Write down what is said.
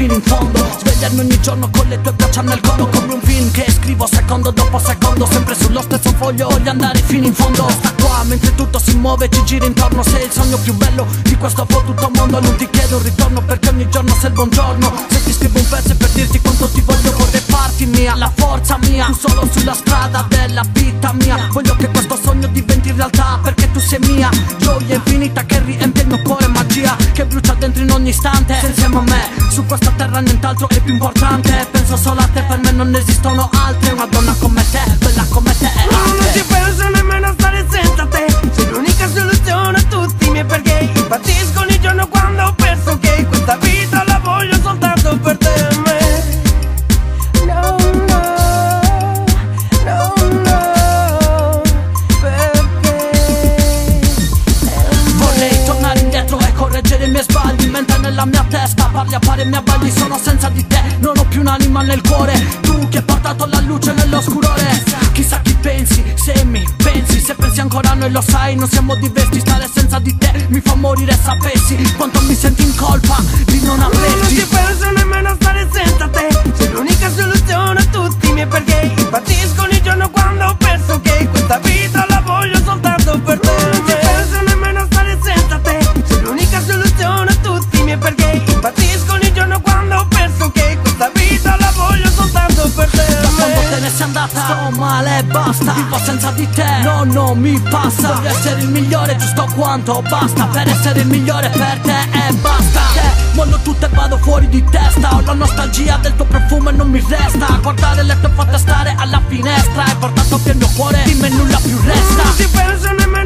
fino in fondo. Svegliarmi ogni giorno con le tue braccia nel collo, come un film che scrivo secondo dopo secondo, sempre sullo stesso foglio, voglio andare fino in fondo. Sta qua mentre tutto si muove, ci gira intorno, sei il sogno più bello di questo fottuto mondo. Non ti chiedo un ritorno perché ogni giorno sei il buongiorno. Se ti scrivo un pezzo è per dirti quanto ti voglio, vorrei farti mia, la forza mia, tu solo sulla strada della vita mia. Voglio che questo sogno diventi realtà perché tu sei mia, gioia infinita che riempie il mio cuore, magia che brucia dentro in ogni istante. Sei insieme a me, su questa terra nient'altro è più importante. Penso solo a te, per me non esistono altre. Una donna come te, bella come te è arte. Non ci penso nemmeno a stare senza te, sei l'unica soluzione a tutti i miei perché. Impazzisco ogni giorno quando ho perso che questa vita la voglio soltanto per te e me. No, no, no, no, perché vorrei tornare indietro e correggere i miei sbagli, mentre nella mia testa parli a pari miei bagli. Sono senza di te, non ho più un'anima nel cuore, tu che hai portato la luce nell'oscurore. Chissà chi pensi, se mi pensi, se pensi ancora a noi lo sai, non siamo diversi. Stare senza di te mi fa morire, sapessi quanto mi senti in colpa di non averti. Non ci penso nemmeno a stare senza te, sei l'unica soluzione a tutti i miei perché. Impazzisco ogni giorno quando ho perso che questa vita la voglio soltanto per te. Non ci penso nemmeno a stare senza te, sei l'unica soluzione a tutti i miei perché. Impazzisco ogni giorno quando ho perso che questa vita la voglio soltanto per te. Da quando te ne sei andata sto male e basta, vivo senza di te, no, non mi passa. Voglio essere il migliore giusto quanto basta per essere il migliore per te e basta. Mollo tutto e vado fuori di testa, ho la nostalgia del tuo profumo e non mi resta guardare le tue foto e stare alla finestra. Hai portato via il mio cuore, di me nulla più resta. Non ci penso nemmeno